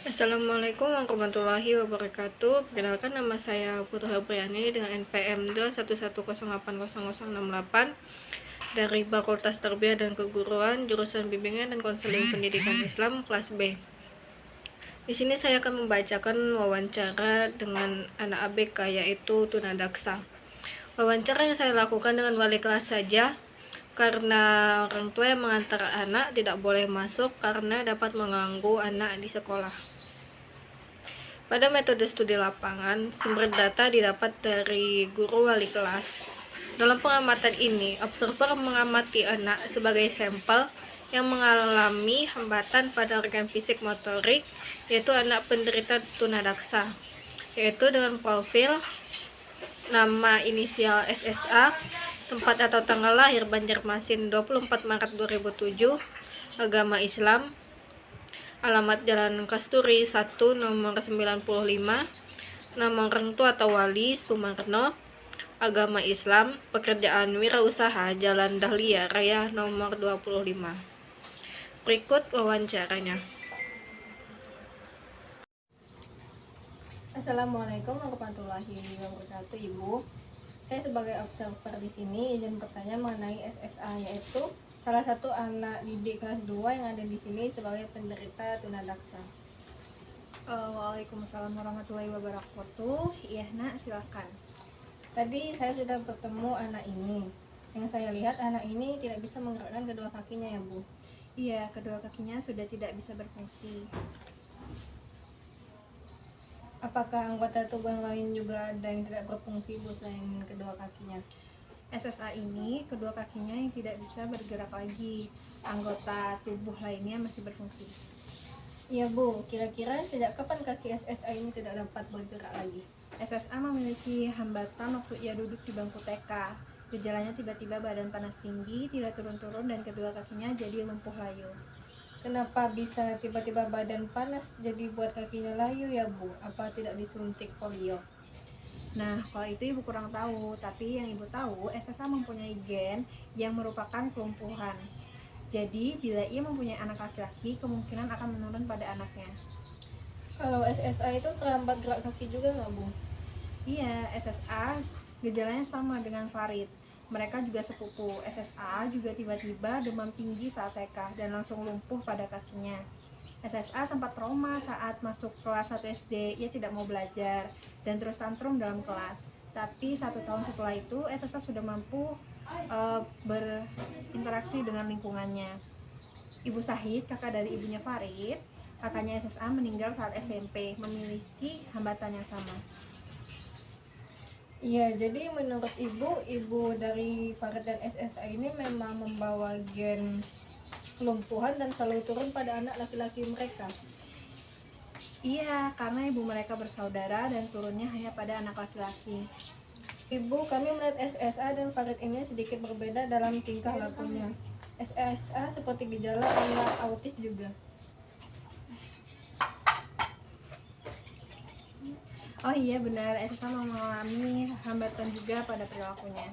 Assalamualaikum warahmatullahi wabarakatuh. Perkenalkan, nama saya Putra Hebriani dengan NPM 211080068 dari Fakultas Tarbiyah dan Keguruan, jurusan Bimbingan dan Konseling Pendidikan Islam kelas B. Di sini saya akan membacakan wawancara dengan anak ABK, yaitu tunadaksa. Wawancara yang saya lakukan dengan wali kelas saja, karena orang tua yang mengantar anak tidak boleh masuk karena dapat mengganggu anak di sekolah. Pada metode studi lapangan, sumber data didapat dari guru wali kelas. Dalam pengamatan ini, observer mengamati anak sebagai sampel yang mengalami hambatan pada organ fisik motorik, yaitu anak penderita tunadaksa, yaitu dengan profil nama inisial SSA, tempat atau tanggal lahir Banjarmasin 24 Maret 2007, agama Islam, alamat Jalan Kasturi 1 nomor 95, nama orang tua atau wali Sumarno, agama Islam, pekerjaan wirausaha Jalan Dahlia Raya nomor 25. Berikut wawancaranya. Assalamualaikum warahmatullahi wabarakatuh, Ibu. Saya sebagai observer di sini izin bertanya mengenai SSA, yaitu salah satu anak didik kelas 2 yang ada di sini sebagai penderita tunadaksa. Waalaikumsalam warahmatullahi wabarakatuh. Iya nak, silakan. Tadi saya sudah bertemu anak ini. Yang saya lihat anak ini tidak bisa menggerakkan kedua kakinya, ya Bu. Iya, kedua kakinya sudah tidak bisa berfungsi. Apakah anggota tubuh yang lain juga ada yang tidak berfungsi, Bu, selain kedua kakinya? SSA ini kedua kakinya yang tidak bisa bergerak lagi. Anggota tubuh lainnya masih berfungsi. Iya, Bu. Kira-kira sejak kapan kaki SSA ini tidak dapat bergerak lagi? SSA memiliki hambatan waktu ia duduk di bangku TK. Gejalanya tiba-tiba badan panas tinggi, tidak turun-turun, dan kedua kakinya jadi lumpuh layu. Kenapa bisa tiba-tiba badan panas jadi buat kakinya layu, ya Bu? Apa tidak disuntik polio? Nah, kalau itu ibu kurang tahu, tapi yang ibu tahu, SSA mempunyai gen yang merupakan kelumpuhan. Jadi, bila ia mempunyai anak laki-laki, kemungkinan akan menurun pada anaknya. Kalau SSA itu terlambat gerak kaki juga nggak, Bu? Iya, SSA gejalanya sama dengan Farid. Mereka juga sepupu. SSA juga tiba-tiba demam tinggi saat TK dan langsung lumpuh pada kakinya. SSA sempat trauma saat masuk kelas 1 SD. Ia tidak mau belajar dan terus tantrum dalam kelas. Tapi 1 tahun setelah itu, SSA sudah mampu berinteraksi dengan lingkungannya. Ibu Sahid, kakak dari ibunya Farid, kakaknya SSA meninggal saat SMP, memiliki hambatan yang sama. Iya, jadi menurut ibu dari Farid dan SSA ini memang membawa gen kelumpuhan dan selalu turun pada anak laki-laki mereka. Iya, karena ibu mereka bersaudara dan turunnya hanya pada anak laki-laki. Ibu, kami melihat SSA dan Farid ini sedikit berbeda dalam tingkah lakunya. SSA seperti gejala anak autis juga. Oh iya benar, SSA mengalami hambatan juga pada perilakunya.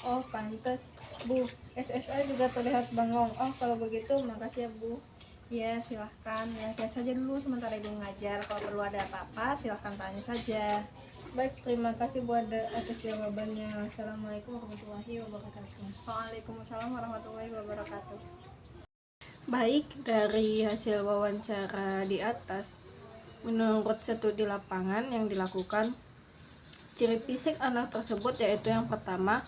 Oh, pantas, Bu. SSA juga terlihat bengong. Oh, kalau begitu makasih ya, Bu. Ya, silahkan. Ya, lihat saja dulu sementara ibu mengajar. Kalau perlu ada apa-apa, silahkan tanya saja. Baik, terima kasih Bu atas jawabannya. Assalamualaikum warahmatullahi wabarakatuh. Waalaikumsalam warahmatullahi wabarakatuh. Baik, dari hasil wawancara di atas, menurut studi lapangan yang dilakukan, ciri fisik anak tersebut yaitu yang pertama,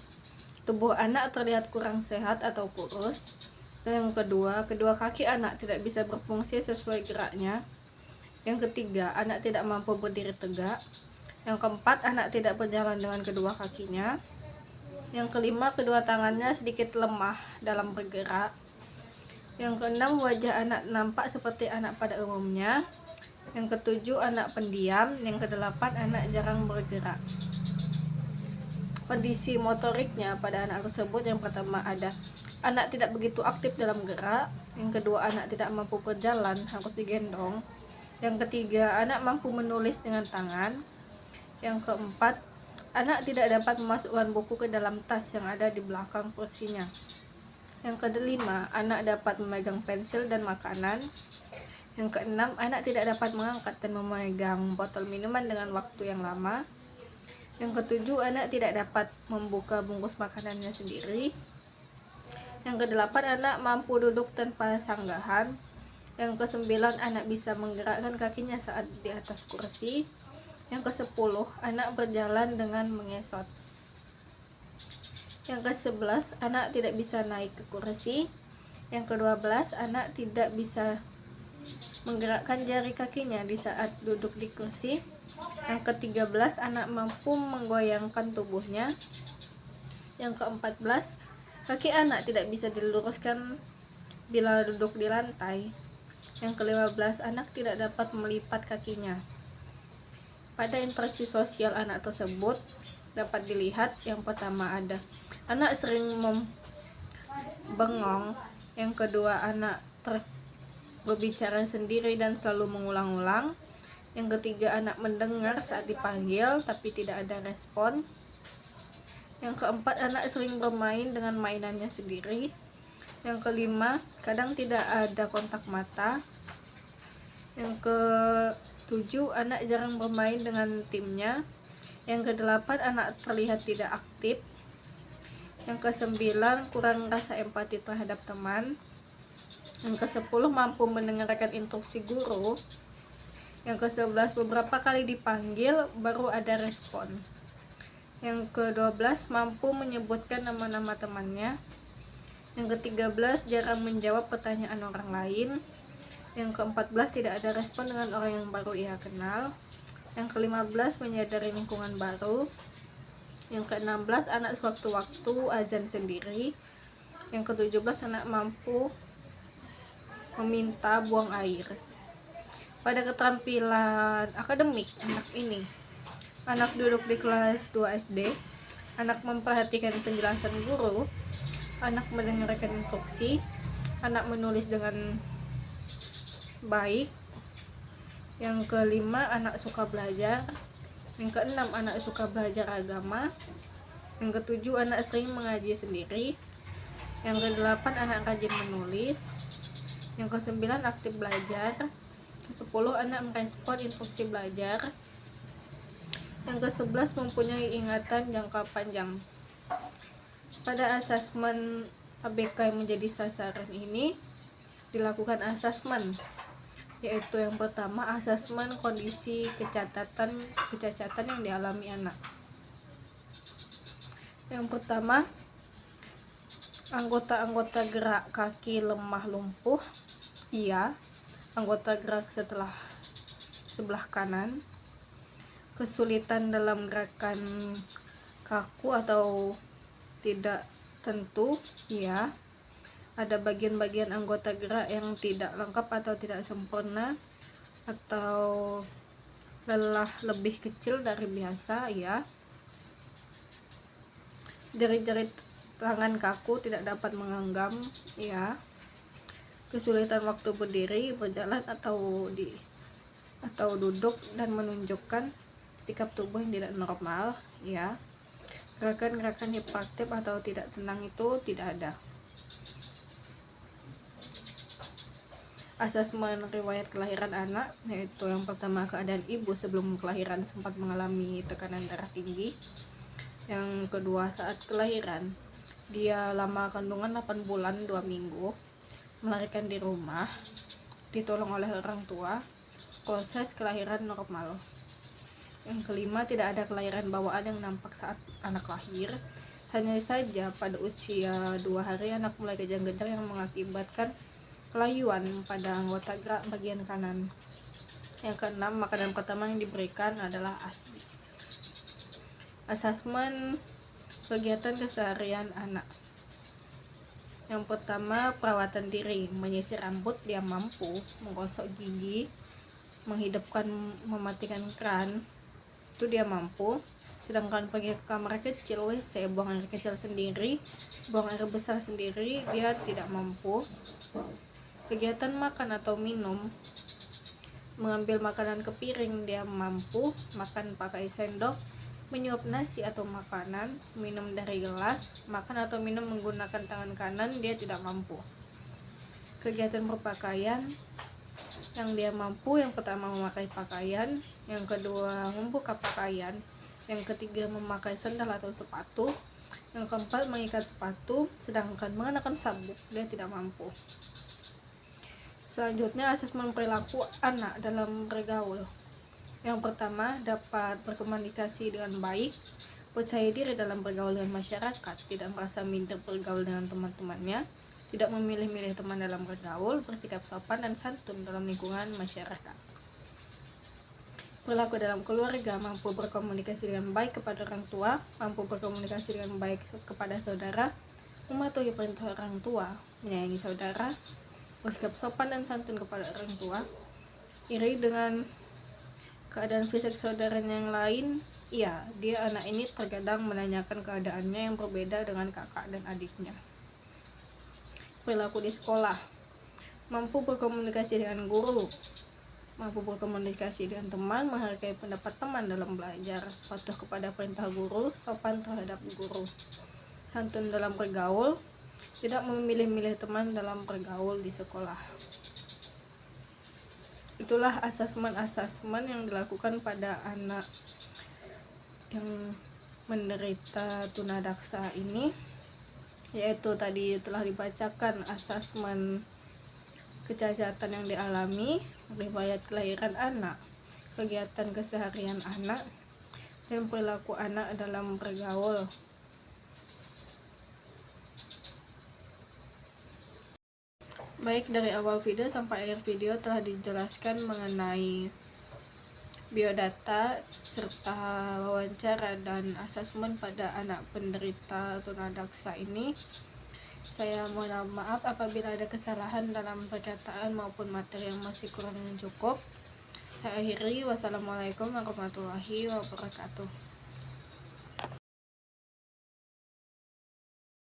tubuh anak terlihat kurang sehat atau kurus. Dan yang kedua, kedua kaki anak tidak bisa berfungsi sesuai geraknya. Yang ketiga, anak tidak mampu berdiri tegak. Yang keempat, anak tidak berjalan dengan kedua kakinya. Yang kelima, kedua tangannya sedikit lemah dalam bergerak. Yang keenam, wajah anak nampak seperti anak pada umumnya. Yang ketujuh, anak pendiam. Yang kedelapan, anak jarang bergerak. Kondisi motoriknya pada anak tersebut, yang pertama ada anak tidak begitu aktif dalam gerak. Yang kedua, anak tidak mampu berjalan, harus digendong. Yang ketiga, anak mampu menulis dengan tangan. Yang keempat, anak tidak dapat memasukkan buku ke dalam tas yang ada di belakang kursinya. Yang kelima, anak dapat memegang pensil dan makanan. Yang keenam, anak tidak dapat mengangkat dan memegang botol minuman dengan waktu yang lama. Yang ketujuh, anak tidak dapat membuka bungkus makanannya sendiri. Yang kedelapan, anak mampu duduk tanpa sanggahan. Yang kesembilan, anak bisa menggerakkan kakinya saat di atas kursi. Yang kesepuluh, anak berjalan dengan mengesot. Yang ke-11, anak tidak bisa naik ke kursi. Yang ke-12, anak tidak bisa menggerakkan jari kakinya di saat duduk di kursi. Yang ke-13, anak mampu menggoyangkan tubuhnya. Yang ke-14, kaki anak tidak bisa diluruskan bila duduk di lantai. Yang ke-15, anak tidak dapat melipat kakinya. Pada interaksi sosial anak tersebut dapat dilihat, yang pertama ada anak sering bengong. Yang kedua, anak berbicara sendiri dan selalu mengulang-ulang. Yang ketiga, anak mendengar saat dipanggil tapi tidak ada respon. Yang keempat, anak sering bermain dengan mainannya sendiri. Yang kelima, kadang tidak ada kontak mata. Yang ketujuh, anak jarang bermain dengan timnya. Yang kedelapan, anak terlihat tidak aktif. Yang kesembilan, kurang rasa empati terhadap teman. Yang ke-10, mampu mendengarkan instruksi guru. Yang ke-11, beberapa kali dipanggil baru ada respon. Yang ke-12, mampu menyebutkan nama-nama temannya. Yang ke-13, jarang menjawab pertanyaan orang lain. Yang ke-14, tidak ada respon dengan orang yang baru ia kenal. Yang ke-15, menyadari lingkungan baru. Yang ke-16, anak sewaktu-waktu azan sendiri. Yang ke-17, anak mampu meminta buang air. Pada keterampilan akademik anak ini, anak duduk di kelas 2 SD, anak memperhatikan penjelasan guru, anak mendengarkan instruksi, anak menulis dengan baik. Yang kelima, anak suka belajar. Yang keenam, anak suka belajar agama. Yang ketujuh, anak sering mengaji sendiri. Yang kedelapan, anak rajin menulis. Yang kesembilan, aktif belajar. Ke-10, anak merespon instruksi belajar. Yang ke-11, mempunyai ingatan jangka panjang. Pada asesmen ABK yang menjadi sasaran ini dilakukan asesmen, yaitu yang pertama, asesmen kondisi kecacatan yang dialami anak. Yang pertama, anggota-anggota gerak kaki lemah lumpuh, iya. Anggota gerak sebelah kanan, kesulitan dalam gerakan kaku atau tidak tentu, iya. Ada bagian-bagian anggota gerak yang tidak lengkap atau tidak sempurna, atau lelah lebih kecil dari biasa, ya. Jari-jari tangan kaku, tidak dapat menggenggam, ya. Kesulitan waktu berdiri, berjalan atau duduk dan menunjukkan sikap tubuh yang tidak normal, ya. Gerakan-gerakan hiperaktif atau tidak tenang itu tidak ada. Asesmen riwayat kelahiran anak, yaitu yang pertama, keadaan ibu sebelum kelahiran sempat mengalami tekanan darah tinggi. Yang kedua, saat kelahiran dia lama kandungan 8 bulan 2 minggu, melahirkan di rumah, ditolong oleh orang tua, proses kelahiran normal. Yang kelima, tidak ada kelahiran bawaan yang nampak saat anak lahir. Hanya saja pada usia 2 hari anak mulai kejang-kejang yang mengakibatkan kelayuan pada anggota gerak bagian kanan. Yang keenam, makanan pertama yang diberikan adalah ASI. Asesmen kegiatan keseharian anak. Yang pertama, perawatan diri, menyisir rambut, dia mampu menggosok gigi, menghidupkan, mematikan keran, itu dia mampu. Sedangkan pergi ke kamar kecil, WC, buang air kecil sendiri, buang air besar sendiri, dia tidak mampu. Kegiatan makan atau minum, mengambil makanan ke piring, dia mampu. Makan pakai sendok, menyuap nasi atau makanan, minum dari gelas, makan atau minum menggunakan tangan kanan, dia tidak mampu. Kegiatan berpakaian, yang dia mampu, yang pertama memakai pakaian, yang kedua membuka pakaian, yang ketiga memakai sandal atau sepatu, yang keempat mengikat sepatu, sedangkan mengenakan sabuk dia tidak mampu. Selanjutnya, asesmen perilaku anak dalam bergaul. Yang pertama, dapat berkomunikasi dengan baik, percaya diri dalam bergaul dengan masyarakat, tidak merasa minder bergaul dengan teman-temannya, tidak memilih-milih teman dalam bergaul, bersikap sopan dan santun dalam lingkungan masyarakat. Perilaku dalam keluarga, mampu berkomunikasi dengan baik kepada orang tua, mampu berkomunikasi dengan baik kepada saudara, mematuhi perintah orang tua, menyayangi saudara, bersikap sopan dan santun kepada orang tua, iri dengan keadaan fisik saudaranya yang lain. Iya, dia anak ini terkadang menanyakan keadaannya yang berbeda dengan kakak dan adiknya. Perilaku di sekolah, mampu berkomunikasi dengan guru, mampu berkomunikasi dengan teman, menghargai pendapat teman dalam belajar, patuh kepada perintah guru, sopan terhadap guru, santun dalam bergaul, tidak memilih-milih teman dalam bergaul di sekolah. Itulah asesmen yang dilakukan pada anak yang menderita tunadaksa ini, yaitu tadi telah dibacakan asesmen kecacatan yang dialami, riwayat kelahiran anak, kegiatan keseharian anak, dan perilaku anak dalam bergaul. Baik, dari awal video sampai akhir video telah dijelaskan mengenai biodata serta wawancara dan asesmen pada anak penderita tunadaksa ini. Saya mohon maaf apabila ada kesalahan dalam perkataan maupun materi yang masih kurang cukup. Saya akhiri, wassalamualaikum warahmatullahi wabarakatuh.